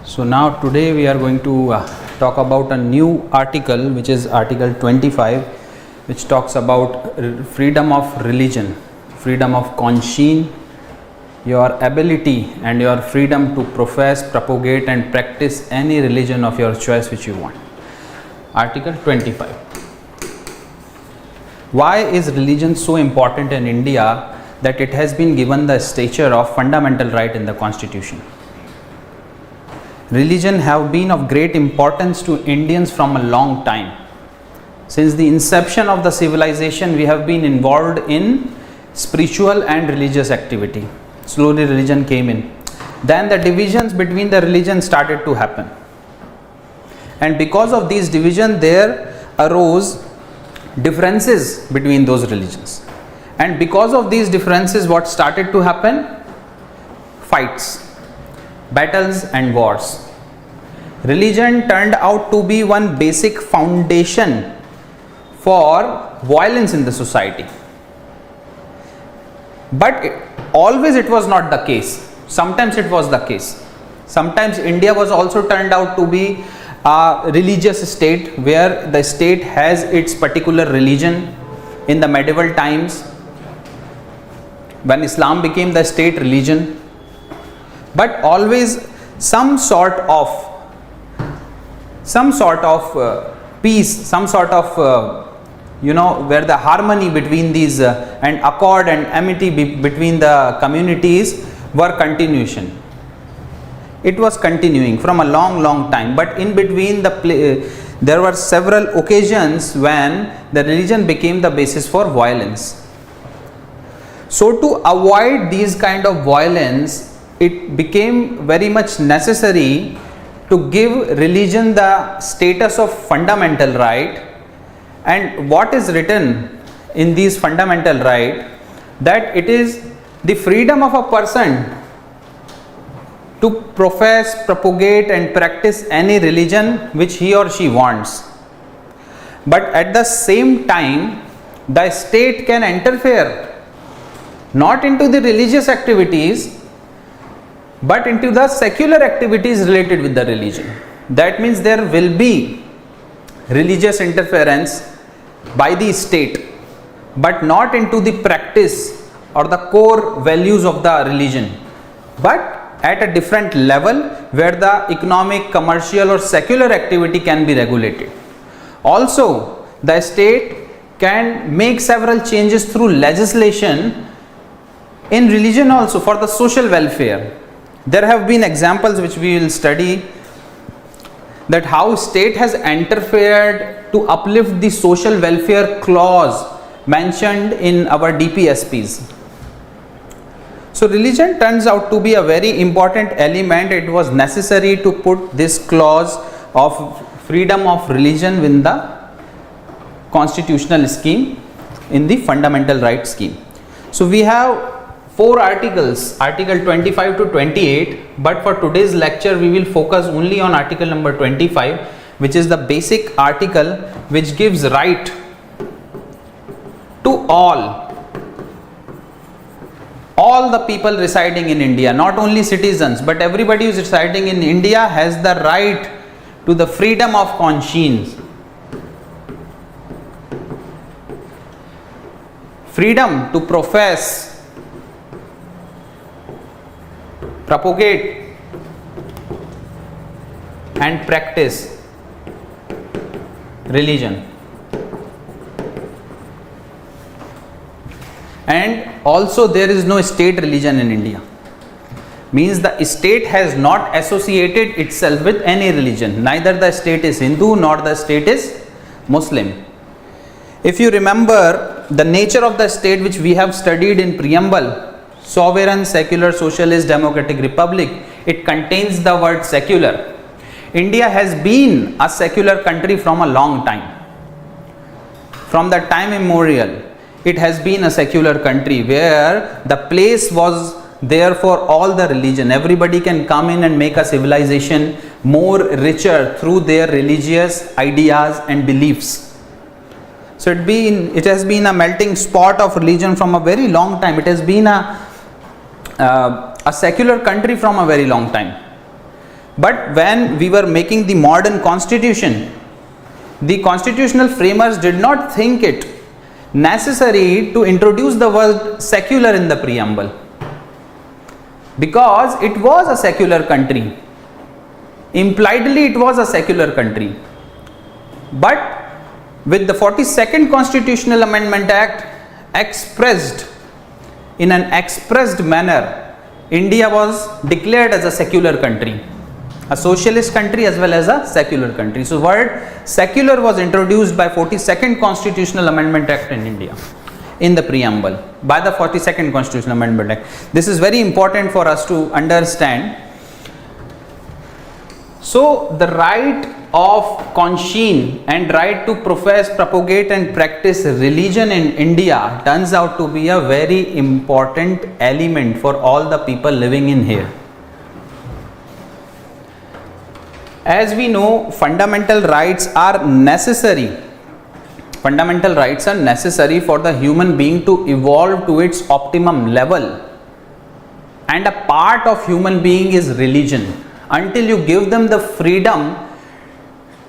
So now today we are going to talk about a new article, which is article 25, which talks about freedom of religion, freedom of conscience, your ability and your freedom to profess, propagate and practice any religion of your choice which you want. Article 25. Why is religion so important in India that it has been given the stature of fundamental right in the constitution? Religion have been of great importance to Indians from a long time. Since the inception of the civilization, we have been involved in spiritual and religious activity. Slowly religion came in. Then the divisions between the religions started to happen. And because of these divisions, there arose differences between those religions. And because of these differences, what started to happen? Fights, battles and wars. Religion turned out to be one basic foundation for violence in the society. But always it was not the case. Sometimes it was the case. Sometimes India was also turned out to be a religious state, where the state has its particular religion. In the medieval times, when Islam became the state religion, but always some sort of peace, some sort of where the harmony between these and accord and amity between the communities were continuation. It was continuing from a long time, but in between there were several occasions when the religion became the basis for violence. So to avoid these kind of violence, it became very much necessary to give religion the status of fundamental right. And what is written in these fundamental right, that it is the freedom of a person to profess, propagate and practice any religion which he or she wants. But at the same time, the state can interfere not into the religious activities, but into the secular activities related with the religion. That means there will be religious interference by the state, but not into the practice or the core values of the religion, but at a different level where the economic, commercial or secular activity can be regulated. Also, the state can make several changes through legislation in religion also for the social welfare. There have been examples which we will study, that how state has interfered to uplift the social welfare clause mentioned in our DPSPs. So religion turns out to be a very important element. It was necessary to put this clause of freedom of religion in the constitutional scheme, in the fundamental right scheme. So we have 4 articles, article 25 to 28, but for today's lecture we will focus only on article number 25, which is the basic article which gives right to all the people residing in India, not only citizens, but everybody who is residing in India has the right to the freedom of conscience, freedom to profess, propagate and practice religion. And also there is no state religion in India. Means the state has not associated itself with any religion. Neither the state is Hindu nor the state is Muslim. If you remember the nature of the state which we have studied in preamble, sovereign, secular, socialist, democratic republic, it contains the word secular. India has been a secular country from a long time. From the time immemorial, it has been a secular country where the place was there for all the religion. Everybody can come in and make a civilization more richer through their religious ideas and beliefs. So it has been a melting spot of religion from a very long time. It has been a secular country from a very long time. But when we were making the modern constitution, the constitutional framers did not think it necessary to introduce the word secular in the preamble, because it was a secular country. Impliedly it was a secular country. But with the 42nd Constitutional Amendment Act expressed in an expressed manner, India was declared as a secular country, a socialist country as well as a secular country. So word secular was introduced by 42nd Constitutional Amendment Act in India in the preamble, by the 42nd Constitutional Amendment Act. This is very important for us to understand. So the right of conscience and right to profess, propagate and practice religion in India turns out to be a very important element for all the people living in here. As we know, fundamental rights are necessary. Fundamental rights are necessary for the human being to evolve to its optimum level. And a part of human being is religion. Until you give them the freedom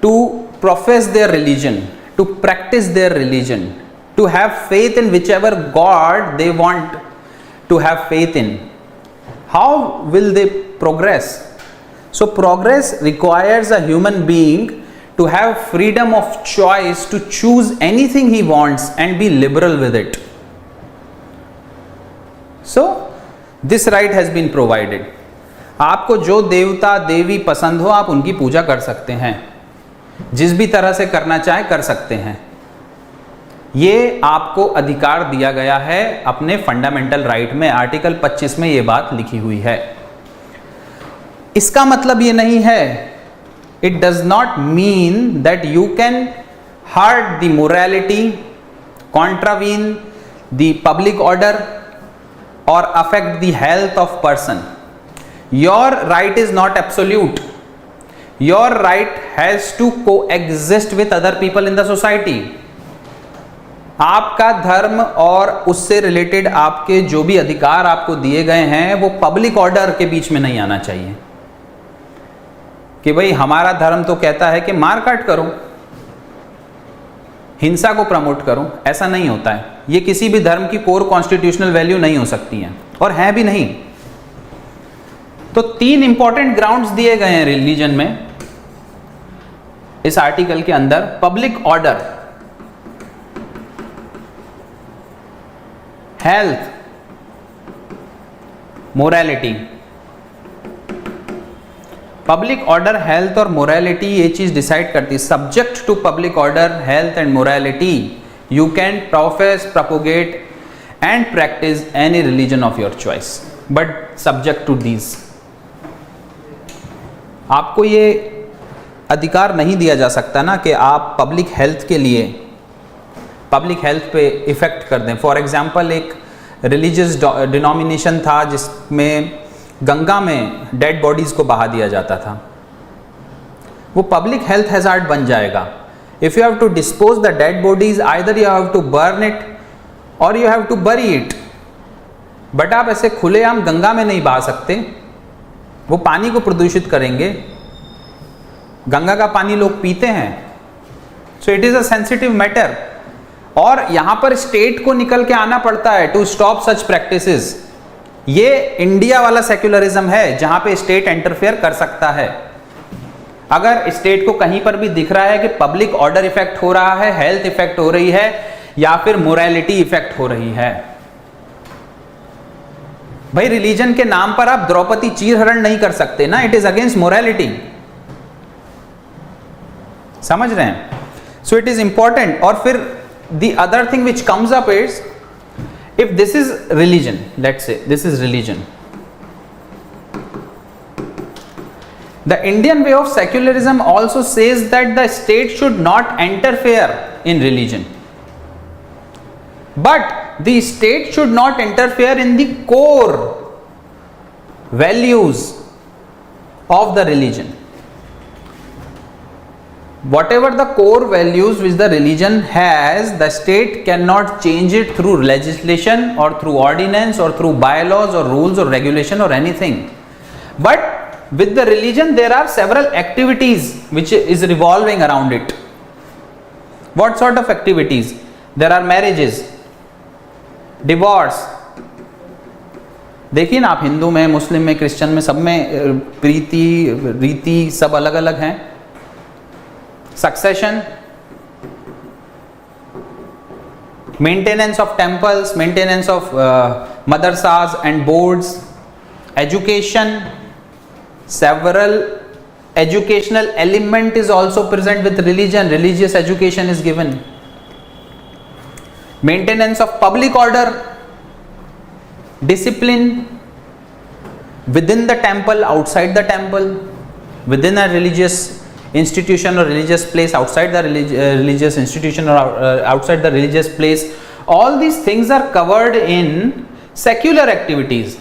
to profess their religion, to practice their religion, to have faith in whichever God they want to have faith in, how will they progress? So progress requires a human being to have freedom of choice to choose anything he wants and be liberal with it. So this right has been provided. आपको जो देवता देवी पसंद हो आप उनकी पूजा कर सकते हैं, जिस भी तरह से करना चाहे कर सकते हैं। ये आपको अधिकार दिया गया है अपने फंडामेंटल राइट में, आर्टिकल 25 में ये बात लिखी हुई है। इसका मतलब ये नहीं है, it does not mean that you can hurt the morality, contravene the public order और affect the health of person. Your right is not absolute. Your right has to coexist with other people in the society. आपका धर्म और उससे related आपके जो भी अधिकार आपको दिए गए हैं वो पब्लिक ऑर्डर के बीच में नहीं आना चाहिए कि भाई हमारा धर्म तो कहता है कि मार काट करो, हिंसा को प्रमोट करो. ऐसा नहीं होता है. ये किसी भी धर्म की कोर कॉन्स्टिट्यूशनल वैल्यू नहीं हो सकती हैं और हैं भी नहीं. तो 3 इंपॉर्टेंट ग्राउंड्स दिए गए हैं रिलीजन में इस आर्टिकल के अंदर. Public order, health, morality. Public order, health और मोरालिटी ये चीज डिसाइड करती है. Subject to public order, health and morality you can profess, propagate and practise any religion of your choice, but subject to these. आपको ये अधिकार नहीं दिया जा सकता ना कि आप पब्लिक हेल्थ के लिए पब्लिक हेल्थ पे इफेक्ट कर दें. फॉर एग्जांपल एक रिलीजियस डिनोमिनेशन था जिसमें गंगा में डेड बॉडीज को बहा दिया जाता था. वो पब्लिक हेल्थ हैजार्ड बन जाएगा. If you have to dispose the dead bodies, either you have to burn it or you have to bury it. But आप ऐसे खुलेआम गंगा में नहीं बहा सकते, वो पानी को प्रदूषित करेंगे. गंगा का पानी लोग पीते हैं. So it is a sensitive matter. और यहां पर स्टेट को निकल के आना पड़ता है टू स्टॉप सच प्रैक्टिसेस. ये इंडिया वाला सेक्युलरिज्म है जहां पे स्टेट इंटरफेयर कर सकता है. अगर स्टेट को कहीं पर भी दिख रहा है कि पब्लिक ऑर्डर इफेक्ट हो रहा है, हेल्थ इफेक्ट हो रही है या फिर मोरालिटी इफेक्ट हो रही है. भाई रिलीजन के नाम पर आप द्रौपदी चीरहरण नहीं कर सकते ना. It is against morality. समझ रहे हैं? So it is important. और फिर the other thing which comes up is, if this is religion, let's say this is religion, the Indian way of secularism also says that the state should not interfere in religion, but the state should not interfere in the core values of the religion. Whatever the core values which the religion has, the state cannot change it through legislation or through ordinance or through bylaws or rules or regulation or anything. But with the religion there are several activities which is revolving around it. What sort of activities? There are marriages, divorce. देखिए ना आप, हिंदू में, मुस्लिम में, Christian में, सब में प्रीति रीति सब अलग अलग हैं. Succession, maintenance of temples, maintenance of madrasas and boards, education, several educational element is also present with religion. Religious education is given. Maintenance of public order, discipline within the temple, outside the temple, within a religious institution or religious place, outside the religious institution or outside the religious place. All these things are covered in secular activities.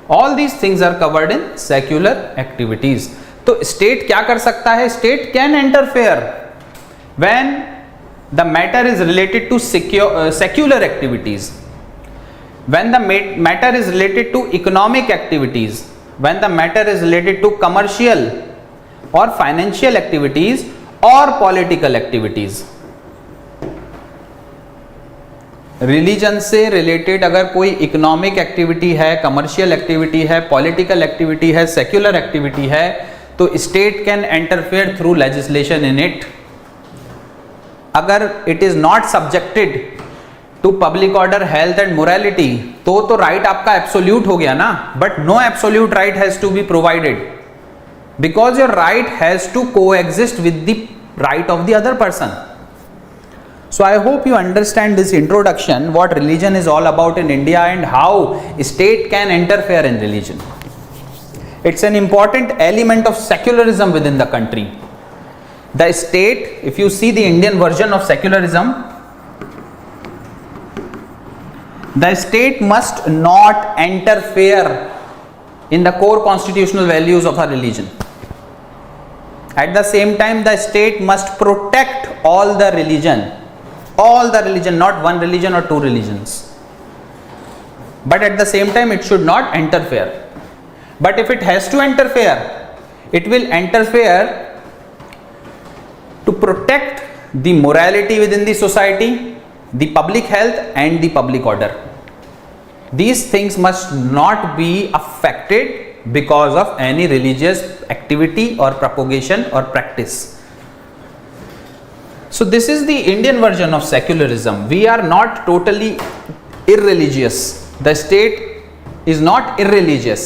All these things are covered in secular activities. तो state क्या कर सकता है? State can interfere when the matter is related to secular activities. When the matter is related to economic activities, when the matter is related to commercial or financial activities or political activities. Religion से related अगर कोई economic activity है, commercial activity है, political activity है, secular activity है, तो state can interfere through legislation in it. अगर it is not subjected to public order, health and morality, तो राइट आपका एब्सोल्यूट हो गया ना. But no absolute right has to be provided, because your right has to coexist with the right of the other person. So I hope you understand this introduction, what religion is all about in India and how state can interfere in religion. It's an important element of secularism within the country. The state, if you see the Indian version of secularism, the state must not interfere in the core constitutional values of a religion. At the same time, the state must protect all the religion, not one religion or two religions. But at the same time, it should not interfere. But if it has to interfere, it will interfere to protect the morality within the society, the public health and the public order. These things must not be affected because of any religious activity or propagation or practice. So this is the Indian version of secularism. We are not totally irreligious. The state is not irreligious.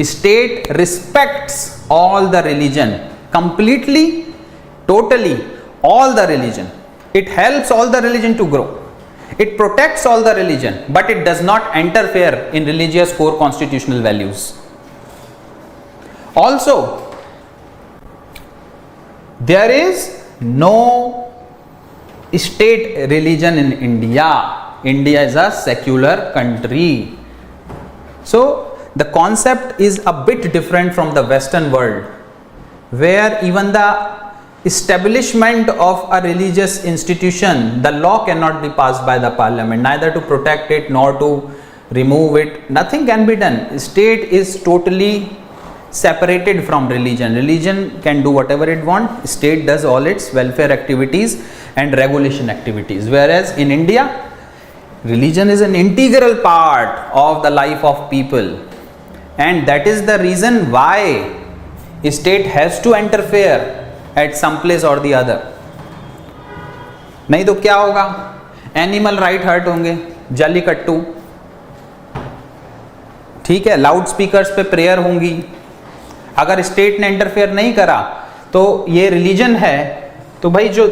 State respects all the religion completely, totally, all the religion. It helps all the religion to grow. It protects all the religion, but it does not interfere in religious core constitutional values. Also, there is no state religion in India. India is a secular country. So the concept is a bit different from the Western world, where even the establishment of a religious institution, the law cannot be passed by the parliament, neither to protect it nor to remove it. Nothing can be done. State is totally separated from religion. Religion can do whatever it wants. State does all its welfare activities and regulation activities. Whereas in India, religion is an integral part of the life of people, and that is the reason why state has to interfere at some place or the other. नहीं तो क्या होगा? Animal right hurt होंगे, जल्लीकट्टू, ठीक है, loud speakers पे prayer होंगी. अगर स्टेट ने इंटरफेयर नहीं करा तो ये रिलीजन है, तो भाई जो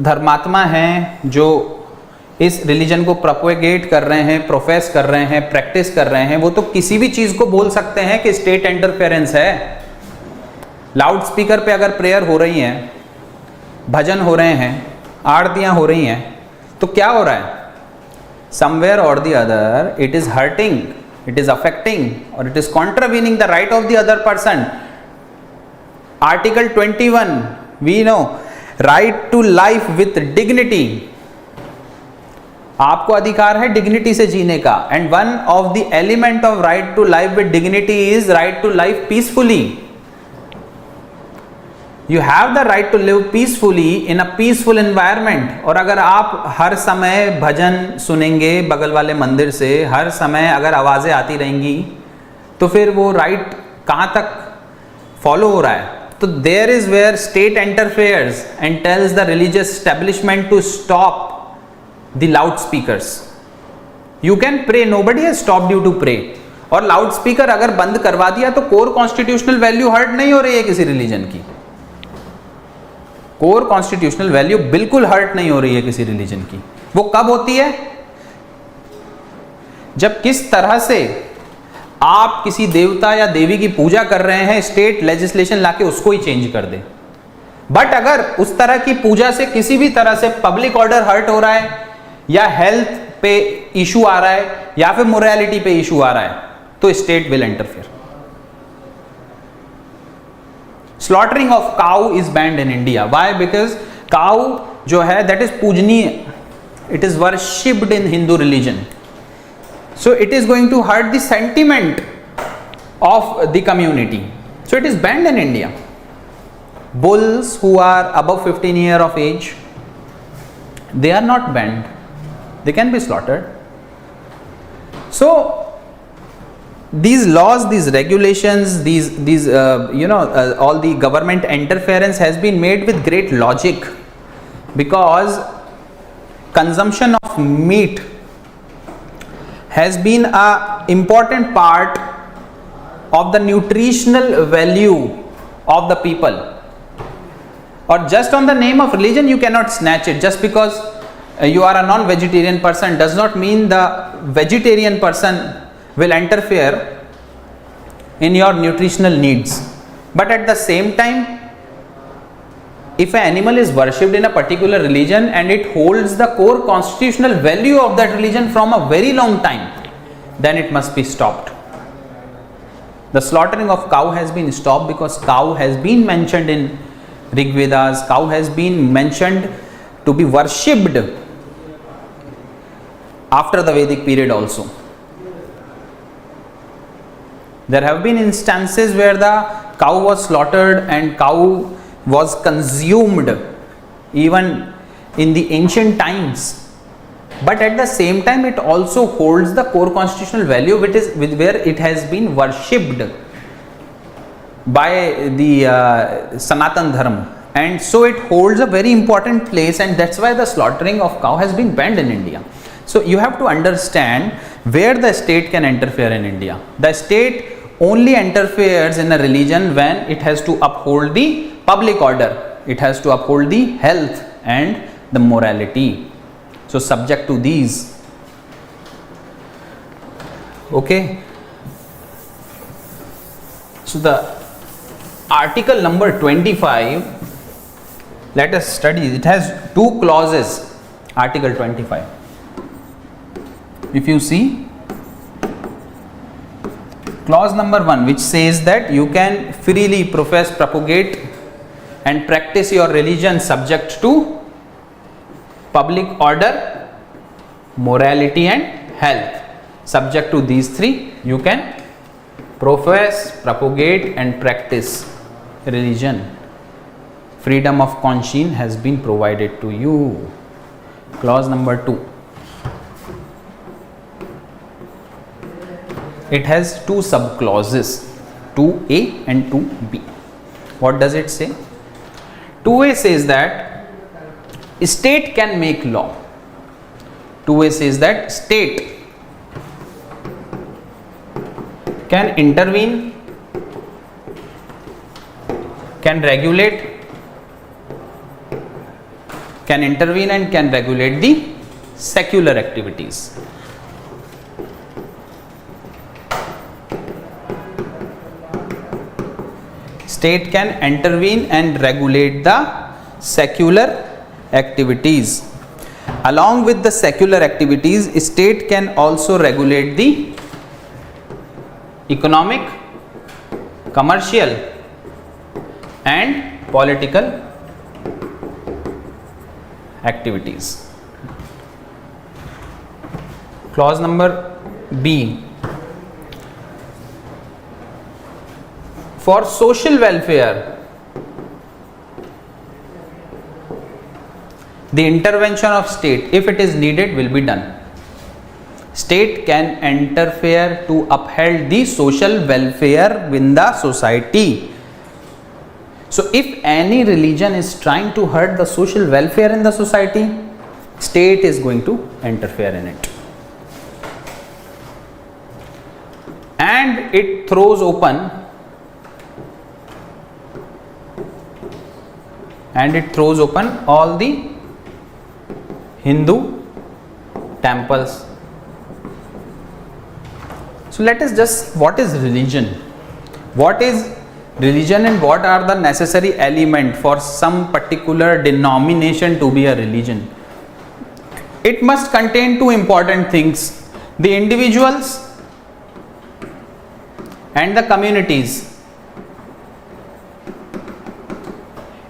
धर्मात्मा हैं, जो इस रिलीजन को प्रोपेगेट कर रहे हैं, प्रोफेस कर रहे हैं, प्रैक्टिस कर रहे हैं, वो तो किसी भी चीज को बोल सकते हैं कि स्टेट इंटरफेरेंस है. लाउड स्पीकर पे अगर प्रेयर हो रही है, भजन हो रहे हैं, आरतियां हो रही हैं, तो क्या हो रहा है? समवेयर और the other it is hurting, it is affecting or it is contravening the right of the other person. Article 21, we know, right to life with dignity. आपको अधिकार है डिग्निटी से जीने का, and one of the element of right to life with dignity is right to life peacefully. You have the right to live peacefully in a peaceful environment. और अगर आप हर समय भजन सुनेंगे बगल वाले मंदिर से, हर समय अगर आवाज़ें आती रहेंगी, तो फिर वो राइट कहाँ तक फॉलो हो रहा है? तो there is where state interferes and tells the religious establishment to stop the loud speakers. You can pray, nobody has stopped you to pray. और लाउड स्पीकर अगर बंद करवा दिया तो कोर कॉन्स्टिट्यूशनल वैल्यू हर्ट नहीं हो रही है किसी रिलीजन की. कोर कॉन्स्टिट्यूशनल वैल्यू बिल्कुल हर्ट नहीं हो रही है किसी रिलीजन की. वो कब होती है? जब किस तरह से आप किसी देवता या देवी की पूजा कर रहे हैं, स्टेट लेजिस्लेशन लाके उसको ही चेंज कर दे. बट अगर उस तरह की पूजा से किसी भी तरह से पब्लिक ऑर्डर हर्ट हो रहा है, या हेल्थ पे इशू आ रहा है, या फिर मोरालिटी पे इशू आ रहा है, तो state will interfere. Slaughtering of cow is banned in India. Why? Because cow जो है that is पूजनीय, it is worshipped in Hindu religion. So it is going to hurt the sentiment of the community. So it is banned in India. Bulls who are above 15 years of age, they are not banned. They can be slaughtered. So these laws, these regulations, these all the government interference has been made with great logic, because consumption of meat has been a important part of the nutritional value of the people. Or just on the name of religion you cannot snatch it. Just because you are a non-vegetarian person does not mean the vegetarian person will interfere in your nutritional needs. But at the same time, if an animal is worshipped in a particular religion and it holds the core constitutional value of that religion from a very long time, then it must be stopped. The slaughtering of cow has been stopped because cow has been mentioned in Rig Vedas. Cow has been mentioned to be worshipped after the Vedic period also. There have been instances where the cow was slaughtered and cow was consumed even in the ancient times. But at the same time, it also holds the core constitutional value, which is where it has been worshipped by the Sanatan Dharma, and so it holds a very important place, and that's why the slaughtering of cow has been banned in India. So you have to understand where the state can interfere in India. The state only interferes in a religion when it has to uphold the public order, it has to uphold the health and the morality. So subject to these. Okay. So the article number 25, let us study. It has two clauses. Article 25. If you see, clause number 1, which says that you can freely profess, propagate and practice your religion subject to public order, morality and health. Subject to these three, you can profess, propagate and practice religion. Freedom of conscience has been provided to you. Clause number 2. It has two sub clauses, 2A and 2B. What does it say? 2A says that state can make law. 2A says that state can intervene, can regulate, can intervene and can regulate the secular activities. State can intervene and regulate the secular activities. Along with the secular activities, state can also regulate the economic, commercial and political activities. clause number B, for social welfare the intervention of state, if it is needed, will be done. State can interfere to uphold the social welfare in the society. So if any religion is trying to hurt the social welfare in the society, state is going to interfere in it. And it throws open all the Hindu temples. So let us just, what is religion? What is religion and what are the necessary element for some particular denomination to be a religion? It must contain two important things: the individuals and the communities.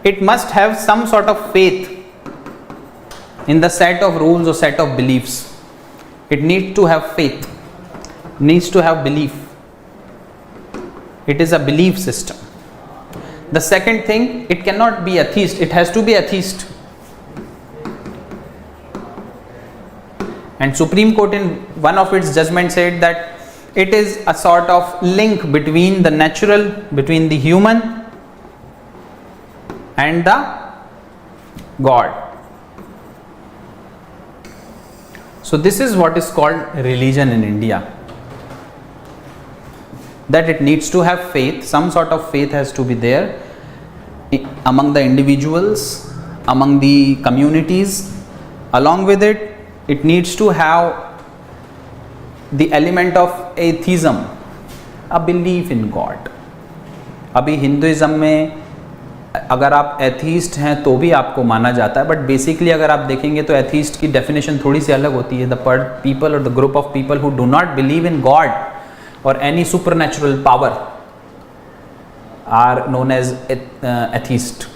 It must have some sort of faith in the set of rules or set of beliefs. It needs to have faith, needs to have belief. It is a belief system. The second thing, it cannot be atheist, it has to be atheist. And Supreme Court in one of its judgments said that it is a sort of link between the natural, between the human and the God. So this is what is called religion in India. That it needs to have faith, some sort of faith has to be there among the individuals, among the communities. Along with it, it needs to have the element of atheism, a belief in God. अभी Hinduism में अगर आप atheist हैं तो भी आपको माना जाता है, बट बेसिकली अगर आप देखेंगे तो एथीस्ट की डेफिनेशन थोड़ी सी अलग होती है. द पीपल और the group of people who do not believe in God or any supernatural power are known as atheist.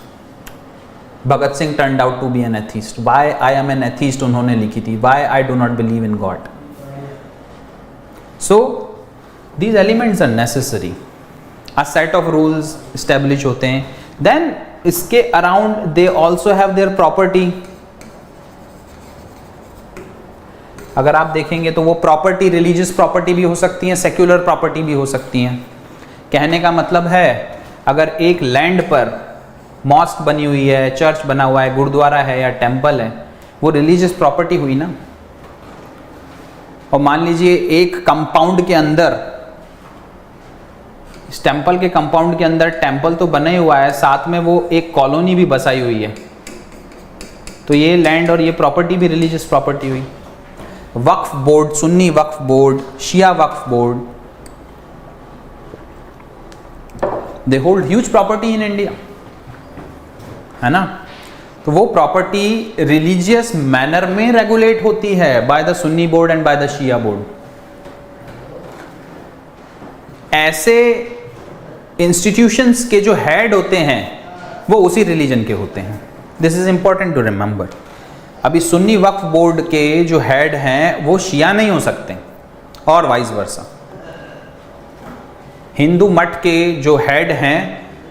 Bhagat Singh turned out to be an atheist. Why I am an atheist उन्होंने लिखी थी. Why I do not believe in God. So these elements are necessary. A set of rules establish होते हैं. Then इसके around they also have their property. अगर आप देखेंगे तो वो प्रॉपर्टी रिलीजियस प्रॉपर्टी भी हो सकती है, सेक्युलर प्रॉपर्टी भी हो सकती हैं. कहने का मतलब है अगर एक लैंड पर मॉस्क बनी हुई है, चर्च बना हुआ है, गुरुद्वारा है या टेंपल है, वो रिलीजियस प्रॉपर्टी हुई ना. और मान लीजिए एक कंपाउंड के अंदर, इस टेंपल के कंपाउंड के अंदर टेंपल तो बना ही हुआ है, साथ में वो एक कॉलोनी भी बसाई हुई है, तो ये लैंड और ये प्रॉपर्टी भी रिलीजियस प्रॉपर्टी हुई. Waqf board, Sunni Waqf board, Shia Waqf board, they hold huge property in India, है ना. तो वो प्रॉपर्टी रिलीजियस मैनर में रेगुलेट होती है by the Sunni board and by the Shia board. ऐसे इंस्टीट्यूशंस के जो हेड होते हैं वो उसी रिलीजन के होते हैं. This is important to remember. अभी सुन्नी वक्फ बोर्ड के जो हेड हैं वो शिया नहीं हो सकते और वाइस वर्सा. हिंदू मठ के जो हेड हैं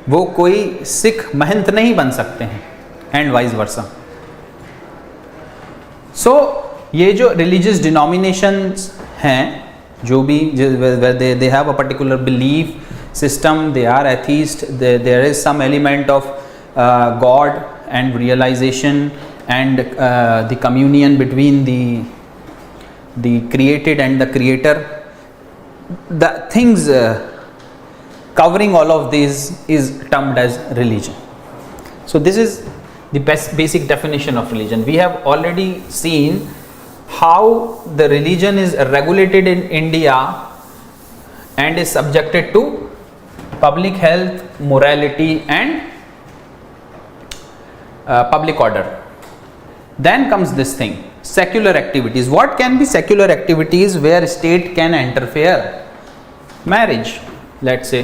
वो कोई सिख महंत नहीं बन सकते हैं एंड वाइस वर्सा. सो ये जो रिलीजियस डिनोमिनेशंस हैं, जो भी they have a particular belief system, they are atheist, there is some element of God and realisation and the communion between the created and the creator. The things covering all of these is termed as religion. So this is the basic definition of religion. We have already seen how the religion is regulated in India and is subjected to public health, morality and public order. Then comes this thing, secular activities. What can be secular activities where state can interfere? Marriage, let's say.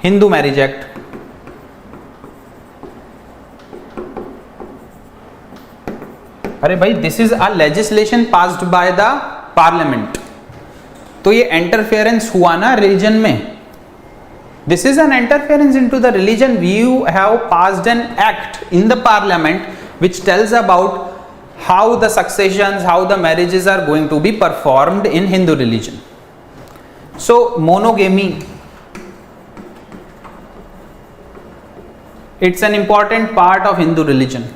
Hindu Marriage Act. अरे भाई this is a legislation passed by the parliament, तो ये interference हुआ ना religion में. This is an interference into the religion. You have passed an act in the parliament which tells about how the successions, how the marriages are going to be performed in Hindu religion. So monogamy, it's an important part of Hindu religion.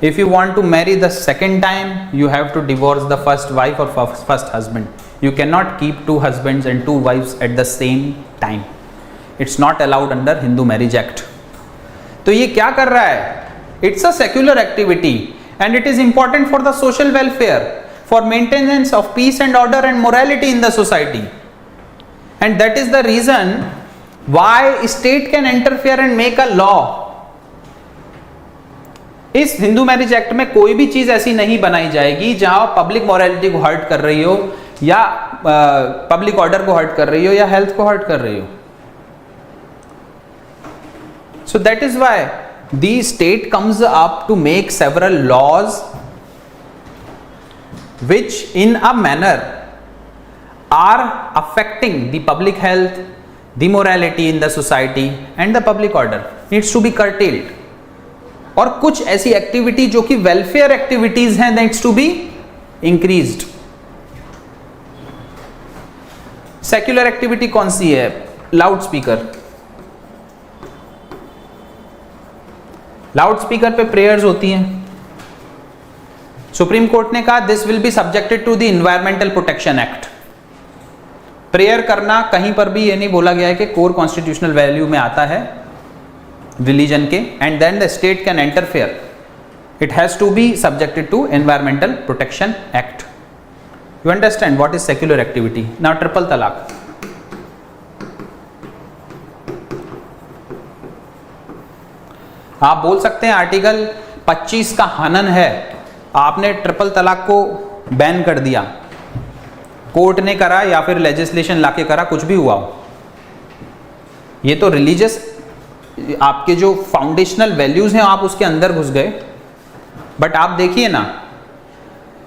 If you want to marry the second time, you have to divorce the first wife or first husband. You cannot keep two husbands and two wives at the same time. It's not allowed under Hindu Marriage Act. तो ये क्या कर रहा है? It's a secular activity and it is important for the social welfare, for maintenance of peace and order and morality in the society. And that is the reason why state can interfere and make a law. इस Hindu marriage act में कोई भी चीज ऐसी नहीं बनाई जाएगी जहां पब्लिक मॉरलिटी को हर्ट कर रही हो, या पब्लिक ऑर्डर को हर्ट कर रही हो, या हेल्थ को हर्ट कर रही हो. So that is why the state comes up to make several laws which in a manner are affecting the public health, the morality in the society and the public order needs to be curtailed. और कुछ ऐसी activity जो कि welfare activities हैं needs to be increased. Secular activity कौन सी है? Loud speaker. Loud speaker पे प्रेयर्स होती हैं. सुप्रीम कोर्ट ने कहा this will be subjected to the environmental protection act. Prayer करना कहीं पर भी ये नहीं बोला गया है कि कोर कॉन्स्टिट्यूशनल वैल्यू में आता है रिलीजन के, and then the state can interfere. It has to be subjected to environmental protection act. You understand what is secular activity? Now triple talaq. आप बोल सकते हैं आर्टिकल 25 का हनन है, आपने ट्रिपल तलाक को बैन कर दिया, कोर्ट ने करा या फिर लेजिस्लेशन लाके करा, कुछ भी हुआ हो. ये तो रिलीजियस आपके जो फाउंडेशनल वैल्यूज हैं आप उसके अंदर घुस गए. बट आप देखिए ना,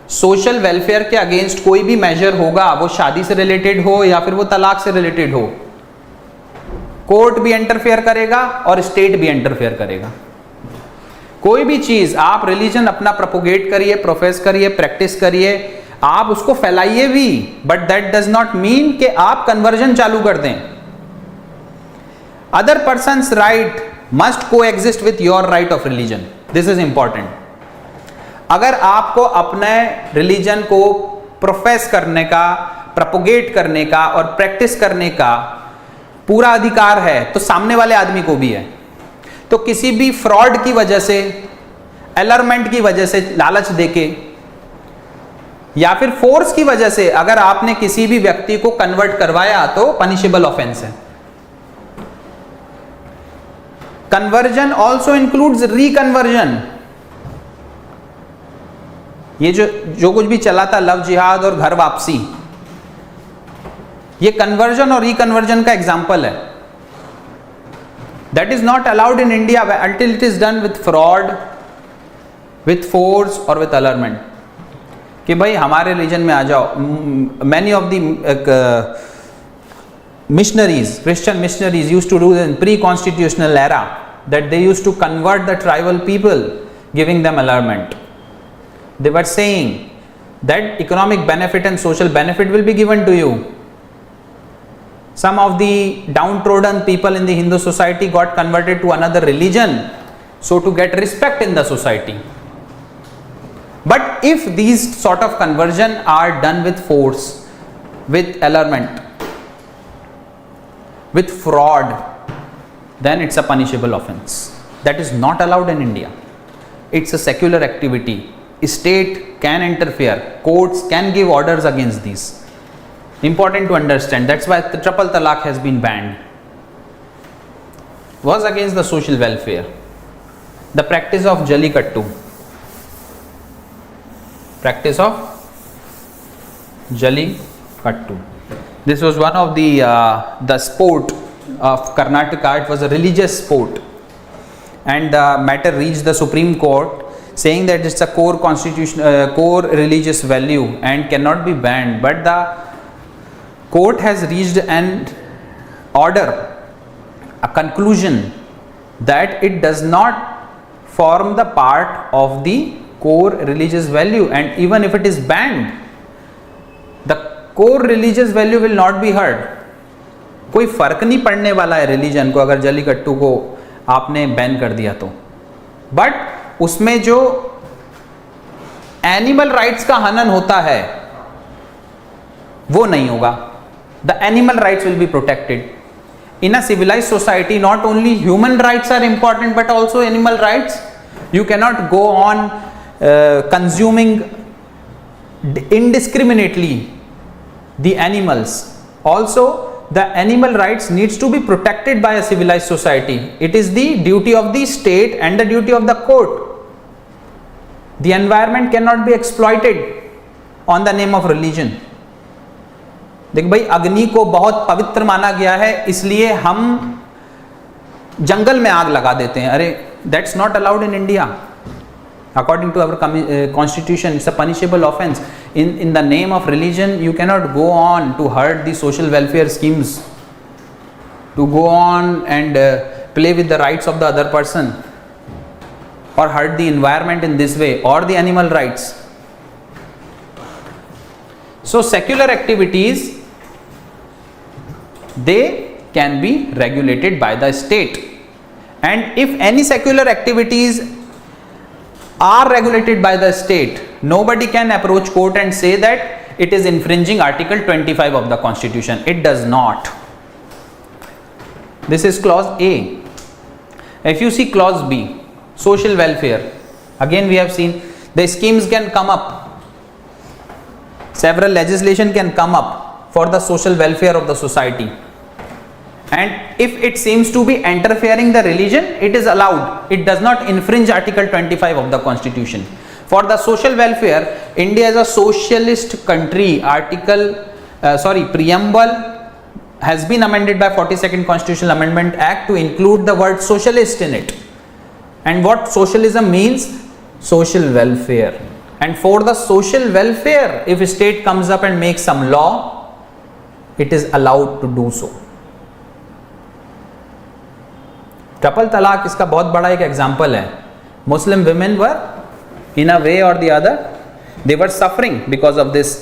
सोशल वेलफेयर के अगेंस्ट कोई भी मेजर होगा, वो शादी से रिलेटेड हो या फिर वो तलाक से रिलेटेड हो, कोर्ट भी इंटरफेयर करेगा और स्टेट भी इंटरफेयर करेगा. कोई भी चीज आप रिलीजन अपना प्रोपोगेट करिए, प्रोफेस करिए, प्रैक्टिस करिए, आप उसको फैलाइए भी, but that does not mean कि आप कन्वर्जन चालू कर दें. अदर पर्सन्स राइट मस्ट को exist with your right of religion. This is important. अगर आपको अपने रिलीजन को प्रोफेस करने का, प्रोपोगेट करने का और प्रैक्टिस करने का पूरा अधिकार है, तो सामने वाले आदमी को भी है. तो किसी भी फ्रॉड की वजह से, अलरमेंट की वजह से, लालच देके या फिर फोर्स की वजह से अगर आपने किसी भी व्यक्ति को कन्वर्ट करवाया तो पनिशेबल ऑफेंस है. Conversion also includes reconversion. ये जो कुछ भी चला था लव जिहाद और घर वापसी, ये कन्वर्जन और रिकन्वर्जन का एग्जाम्पल है. That is not allowed in India until it is done with fraud, with force or with allurement. कि भाई हमारे रिलीजन में आ जाओ. Many of the missionaries, Christian missionaries used to do in pre-constitutional era that they used to convert the tribal people, giving them allurement. They were saying that economic benefit and social benefit will be given to you. Some of the downtrodden people in the Hindu society got converted to another religion, so to get respect in the society. But if these sort of conversion are done with force, with allurement, with fraud, then it's a punishable offense. That is not allowed in India. It's a secular activity. State can interfere, courts can give orders against these. Important to understand. That's why the triple talaq has been banned. Was against the social welfare. The practice of Jallikattu. Practice of Jallikattu. This was one of the sport of Karnataka. It was a religious sport, and the matter reached the Supreme Court saying that it's a core constitution, core religious value and cannot be banned, but the court has reached an order, a conclusion that it does not form the part of the core religious value, and even if it is banned, the core religious value will not be hurt. कोई फर्क नहीं पड़ने वाला है religion को अगर जल्लीकट्टू को आपने बैन कर दिया तो, बट उसमें जो एनिमल राइट्स का हनन होता है वो नहीं होगा. The animal rights will be protected. In a civilized society, not only human rights are important but also animal rights. You cannot go on consuming indiscriminately the animals. Also, the animal rights needs to be protected by a civilized society. It is the duty of the state and the duty of the court. The environment cannot be exploited on the name of religion. देख भाई, अग्नि को बहुत पवित्र माना गया है इसलिए हम जंगल में आग लगा देते हैं. अरे, that's not allowed in India. According to our constitution, it's a punishable offense. In the name of religion, you cannot go on to hurt the social welfare schemes, to go on and play with the rights of the other person, or hurt the environment in this way, or the animal rights. So secular activities, they can be regulated by the state, and if any secular activities are regulated by the state, nobody can approach court and say that it is infringing Article 25 of the Constitution. It does not. This is clause A. If you see clause B, social welfare, again we have seen the schemes can come up, several legislation can come up for the social welfare of the society, and if it seems to be interfering the religion, it is allowed. It does not infringe Article 25 of the Constitution. For the social welfare, India is a socialist country. Preamble has been amended by 42nd Constitutional Amendment Act to include the word socialist in it. And what socialism means? Social welfare. And for the social welfare, if a state comes up and makes some law, it is allowed to do so. Triple तलाक इसका बहुत बड़ा एक example है. Muslim women were इन अ वे और the other, they were suffering because of this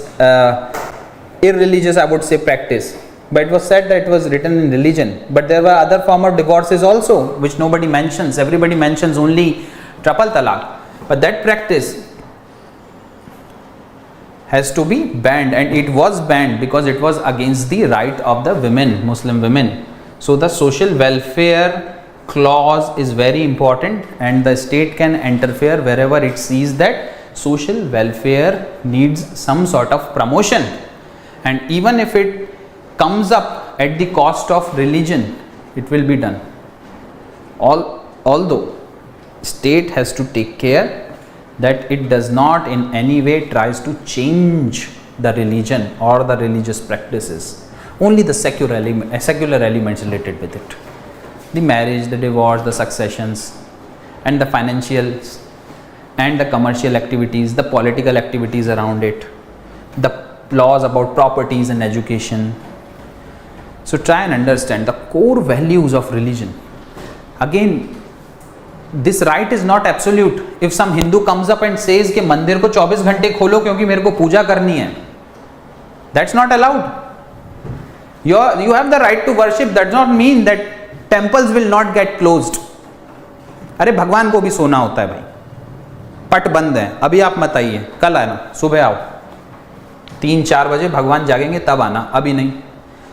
irreligious, I would say, practice. But it was said that it was written in religion. But there were other form of divorces also, which nobody mentions. Everybody mentions only triple talaq. But that practice has to be banned, and it was banned because it was against the right of the women, Muslim women. So the social welfare clause is very important, and the state can interfere wherever it sees that social welfare needs some sort of promotion, and even if it comes up at the cost of religion, it will be done. Although state has to take care that it does not in any way tries to change the religion or the religious practices, only the secular elements related with it. The marriage, the divorce, the successions, and the financial and the commercial activities, the political activities around it, the laws about properties and education. So try and understand the core values of religion. Again, this right is not absolute. If some Hindu comes up and says कि मंदिर को 24 घंटे खोलो क्योंकि मेरे को पूजा करनी है, that's not allowed. You have the right to worship. That does not mean that temples will not get closed. अरे भगवान को भी सोना होता है भाई, पट बंद है, अभी आप मत आइए, कल आना, सुबह आओ, 3-4 बजे भगवान जागेंगे तब आना, अभी नहीं.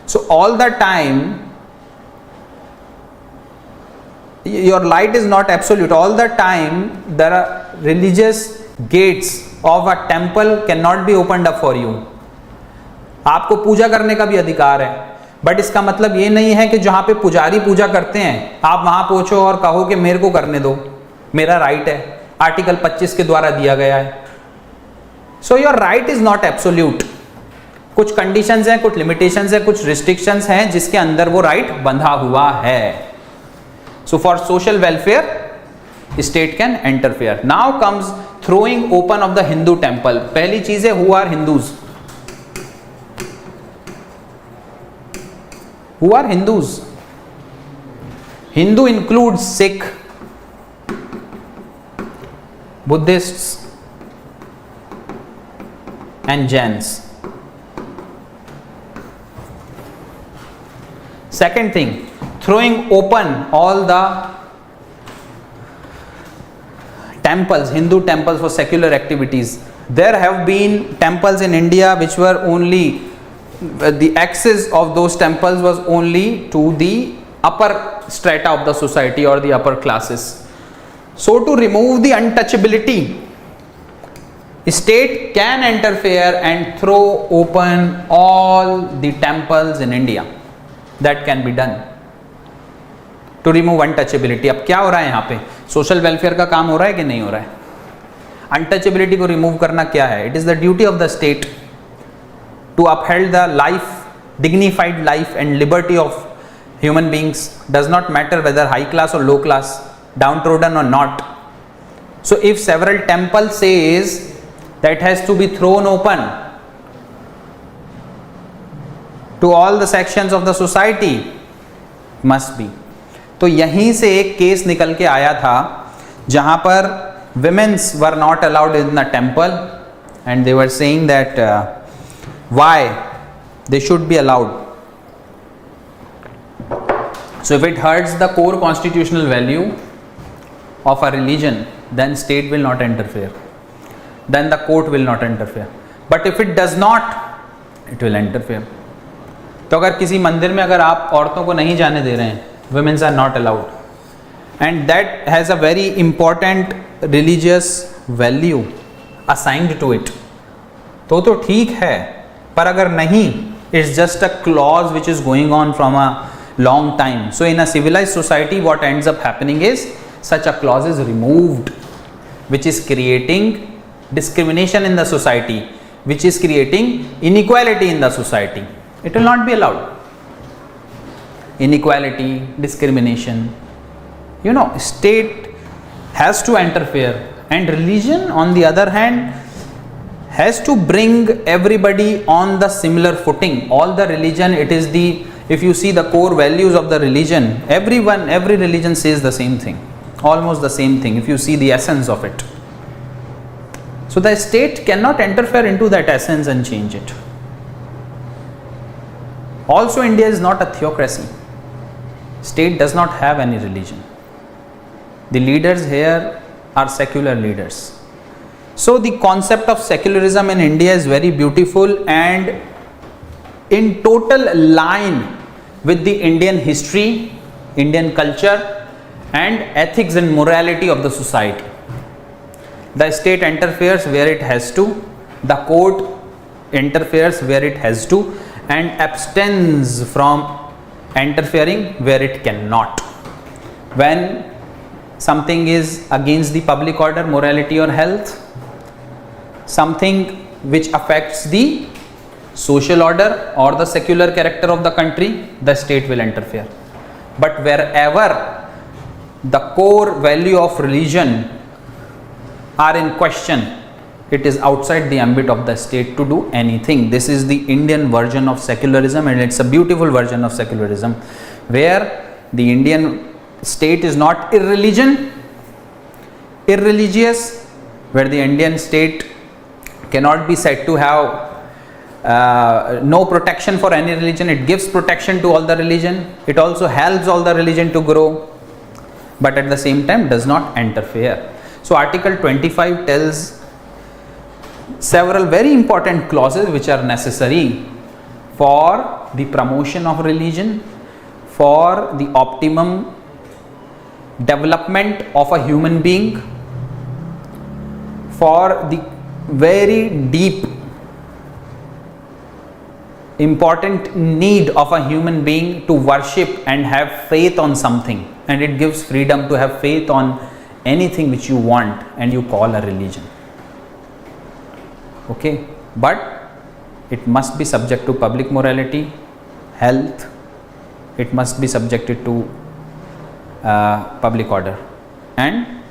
So all the time your light is not absolute. All the time there are religious gates of a temple cannot be opened up for you. आपको पूजा करने का भी अधिकार है, बट इसका मतलब ये नहीं है कि जहां पे पुजारी पूजा करते हैं आप वहां पहुंचो और कहो कि मेरे को करने दो, मेरा राइट है, आर्टिकल 25 के द्वारा दिया गया है. So your right is not absolute. कुछ कंडीशंस हैं, कुछ लिमिटेशंस हैं, कुछ रिस्ट्रिक्शंस हैं जिसके अंदर वो राइट बंधा हुआ है. So for social welfare state can interfere. Now comes throwing open of the Hindu temple. पहली चीज है, who are Hindus? Who are Hindus? Hindu includes Sikh, Buddhists and Jains. Second thing, throwing open all the temples, Hindu temples for secular activities. There have been temples in India which were only, the access of those temples was only to the upper strata of the society or the upper classes. So to remove the untouchability, state can interfere and throw open all the temples in India. That can be done to remove untouchability. अब क्या हो रहा है यहाँ पे, social welfare का काम हो रहा है कि नहीं हो रहा है? अनटचेबिलिटी को रिमूव करना क्या है? It is the duty of the state to uphold the life, dignified life and liberty of human beings. Does not matter whether high class or low class, downtrodden or not. So if several temple says that has to be thrown open to all the sections of the society, must be. तो यहीं से एक case निकल के आया था जहां पर women's were not allowed in the temple and they were saying that why they should be allowed. So if it hurts the core constitutional value of a religion, then state will not interfere, then the court will not interfere. But if it does not, it will interfere. तो अगर किसी मंदिर में अगर आप औरतों को नहीं जाने दे रहे हैं, women are not allowed, and that has a very important religious value assigned to it, तो ठीक है. पर अगर नहीं, it's just a clause which is going on from a long time. So in a civilized society, what ends up happening is such a clause is removed, which is creating discrimination in the society, which is creating inequality in the society. It will not be allowed. Inequality, discrimination, state has to interfere, and religion on the other hand has to bring everybody on the similar footing. All the religion, it is the, if you see the core values of the religion, every religion says the same thing, almost the same thing, if you see the essence of it. So the state cannot interfere into that essence and change it. Also, India is not a theocracy. State does not have any religion. The leaders here are secular leaders. So the concept of secularism in India is very beautiful and in total line with the Indian history, Indian culture and ethics and morality of the society. The state interferes where it has to, the court interferes where it has to, and abstains from interfering where it cannot. When something is against the public order, morality or health, something which affects the social order or the secular character of the country, the state will interfere. But wherever the core value of religion are in question, it is outside the ambit of the state to do anything. This is the Indian version of secularism, and it's a beautiful version of secularism, where the Indian state is not irreligious, where the Indian state cannot be said to have no protection for any religion. It gives protection to all the religion. It also helps all the religion to grow, but at the same time does not interfere. So Article 25 tells several very important clauses which are necessary for the promotion of religion, for the optimum development of a human being, for the very deep important need of a human being to worship and have faith on something, and it gives freedom to have faith on anything which you want and you call a religion. Okay, but it must be subject to public morality, health, it must be subjected to public order, and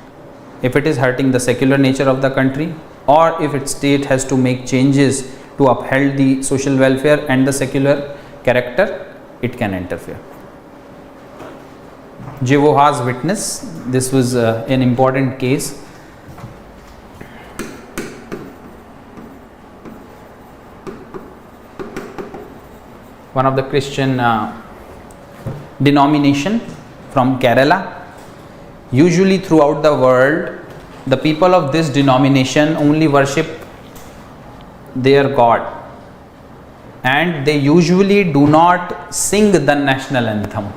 if it is hurting the secular nature of the country, or if its state has to make changes to uphold the social welfare and the secular character, it can interfere. Jehovah's Witness, this was an important case. One of the Christian denomination from Kerala. Usually throughout the world, the people of this denomination only worship their God, and they usually do not sing the national anthem,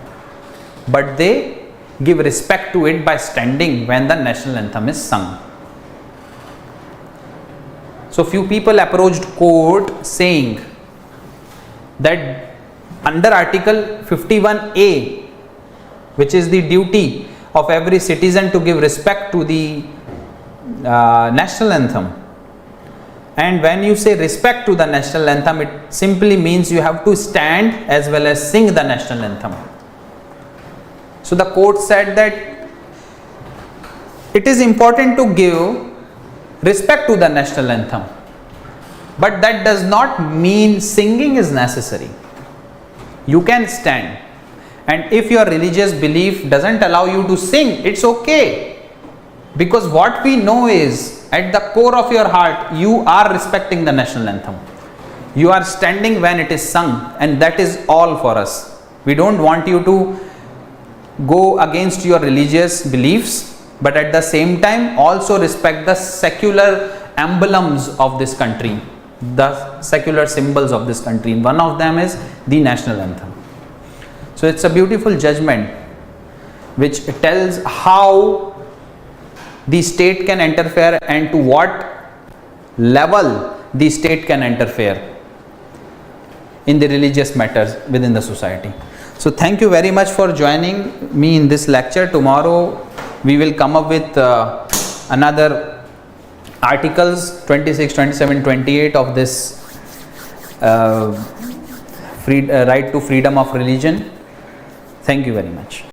but they give respect to it by standing when the national anthem is sung. So few people approached court saying that under Article 51A, which is the duty of every citizen to give respect to the national anthem, and when you say respect to the national anthem, it simply means you have to stand as well as sing the national anthem. So the court said that it is important to give respect to the national anthem, but that does not mean singing is necessary. You can stand, and if your religious belief doesn't allow you to sing, it's okay, because what we know is at the core of your heart you are respecting the national anthem. You are standing when it is sung, and that is all for us. We don't want you to go against your religious beliefs, but at the same time also respect the secular emblems of this country, the secular symbols of this country. One of them is the national anthem. So it's a beautiful judgment which tells how the state can interfere and to what level the state can interfere in the religious matters within the society. So thank you very much for joining me in this lecture. Tomorrow we will come up with another articles 26, 27, 28 of this right to freedom of religion. Thank you very much.